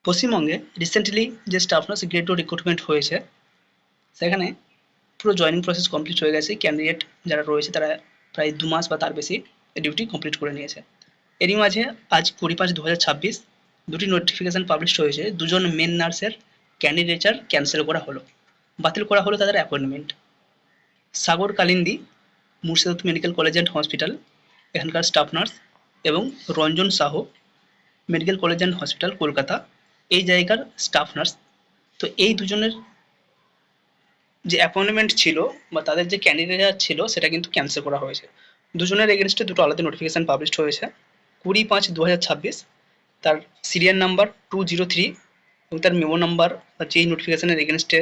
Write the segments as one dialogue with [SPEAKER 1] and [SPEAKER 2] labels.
[SPEAKER 1] পশ্চিমবঙ্গে রিসেন্টলি যে staff nurse grade 2 recruitment হয়েছে, সেখানে পুরো জয়েনিং প্রসেস কমপ্লিট হয়ে গেছে। ক্যান্ডিডেট যারা রয়েছে তারা প্রায় 2 মাস বা তার বেশি ডিউটি কমপ্লিট করে নিয়েছে। এরই মাঝে আজ 20/5/2026 দুটি নোটিফিকেশন পাবলিশ হয়েছে। দুজন মেন নার্সের ক্যান্ডিডেচার ক্যান্সেল করা হলো, বাতিল করা হলো তাদের appointment. Sagar Kalindi, Murshidabad medical college and hospital, এখানকার স্টাফ নার্স, এবং Ranjan Sahu, medical college and hospital, Kolkata, এই জায়গার স্টাফ নার্স। তো এই দুজনের যে অ্যাপয়েন্টমেন্ট ছিল বা তাদের যে ক্যান্ডিডেট ছিল সেটা কিন্তু ক্যান্সেল করা হয়েছে। দুজনের এগেনস্টে দুটো আলাদা নোটিফিকেশান পাবলিশ হয়েছে। 20/5/2026 তার সিরিয়াল নাম্বার 203 এবং তার মেমো নাম্বার বা যেই নোটিফিকেশানের এগেনস্টে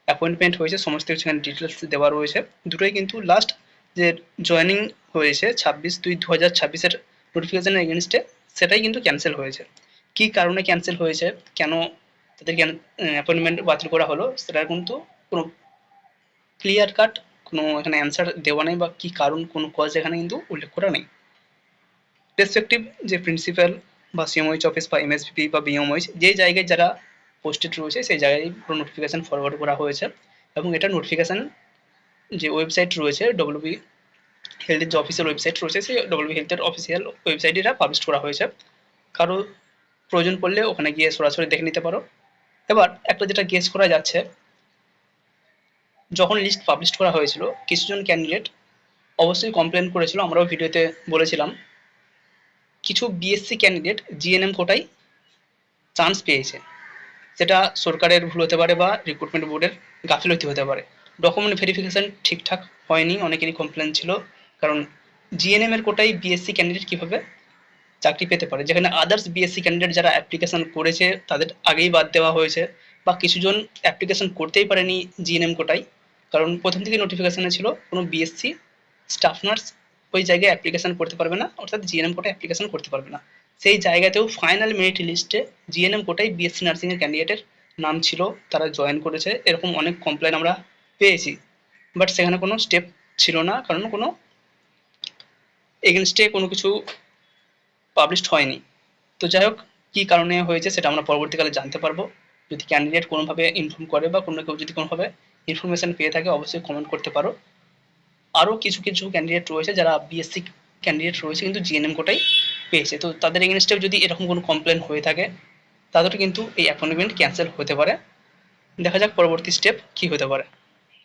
[SPEAKER 1] অ্যাপয়েন্টমেন্ট হয়েছে সমস্ত কিছু এখানে ডিটেলস দেওয়া রয়েছে। দুটোই কিন্তু লাস্ট যে জয়েনিং হয়েছে 26/2/2026 নোটিফিকেশানের এগেনস্টে, সেটাই কিন্তু ক্যান্সেল হয়েছে। কী কারণে ক্যান্সেল হয়েছে, কেন তাদের অ্যাপয়েন্টমেন্ট বাতিল করা হলো, সেটার কিন্তু কোনো ক্লিয়ার কাট কোনো এখানে অ্যান্সার দেওয়া নেই বা কী কারণ, কোনো কজ এখানে কিন্তু উল্লেখ করা নেই। রেসপেক্টিভ যে প্রিন্সিপাল বা সিএমওইচ অফিস বা এমএসপিপি বা বিএমওইচ যে জায়গায় যারা পোস্টেড রয়েছে সেই জায়গায় পুরো নোটিফিকেশান ফরওয়ার্ড করা হয়েছে। এবং এটা নোটিফিকেশান যে ওয়েবসাইট রয়েছে ডব্লিউবি হেলথের যে অফিসিয়াল ওয়েবসাইট রয়েছে সেই ডব্লিউবি হেলথের অফিসিয়াল ওয়েবসাইটে এটা পাবলিশ করা হয়েছে। কারো প্রয়োজন পড়লে ওখানে গিয়ে সরাসরি দেখে নিতে পারো। এবার একটা যেটা গেস করা যাচ্ছে, যখন লিস্ট পাবলিশ করা হয়েছিল কিছুজন ক্যান্ডিডেট অবশ্যই কমপ্লেন করেছিল, আমরাও ভিডিওতে বলেছিলাম, কিছু বিএসসি ক্যান্ডিডেট জিএনএম কোটায় চান্স পেয়েছে। সেটা সরকারের ভুল হতে পারে বা রিক্রুটমেন্ট বোর্ডের গাফিলতি হতে পারে। ডকুমেন্ট ভেরিফিকেশান ঠিকঠাক হয়নি, অনেকেরই কমপ্লেন ছিল। কারণ জিএনএম এর কোটায় বিএসসি ক্যান্ডিডেট কীভাবে চাকরি পেতে পারে, যেখানে আদার্স বিএসসি ক্যান্ডিডেট যারা অ্যাপ্লিকেশান করেছে তাদের আগেই বাদ দেওয়া হয়েছে, বা কিছুজন অ্যাপ্লিকেশান করতেই পারেনি জিএনএম কোটায়। কারণ প্রথম থেকে নোটিফিকেশানে ছিল কোনো বিএসসি স্টাফ নার্স ওই জায়গায় অ্যাপ্লিকেশান করতে পারবে না, অর্থাৎ জিএনএম কোটায় অ্যাপ্লিকেশান করতে পারবে না। সেই জায়গাতেও ফাইনাল মেরিট লিস্টে জিএনএম কোটায় বিএসসি নার্সিংয়ের ক্যান্ডিডেটের নাম ছিল, তারা জয়েন করেছে। এরকম অনেক কমপ্লেন আমরা পেয়েছি, বাট সেখানে কোনো স্টেপ ছিল না, কারণ কোনো এগেনস্টে কোনো কিছু পাবলিশড হয়নি। তো যাই হোক, কী কারণে হয়েছে সেটা আমরা পরবর্তীকালে জানতে পারবো। যদি ক্যান্ডিডেট কোনোভাবে ইনফর্ম করে বা কোনো কেউ যদি কোনোভাবে ইনফরমেশান পেয়ে থাকে অবশ্যই কমেন্ট করতে পারো। আরও কিছু কিছু ক্যান্ডিডেট রয়েছে যারা বিএসসি ক্যান্ডিডেট রয়েছে কিন্তু জিএনএম কোটায় পেয়েছে, তো তাদের এগেনস্টেও যদি এরকম কোনো কমপ্লেন হয়ে থাকে তাদের কিন্তু এই অ্যাপয়েন্টমেন্ট ক্যান্সেল হতে পারে। দেখা যাক পরবর্তী স্টেপ কী হতে পারে।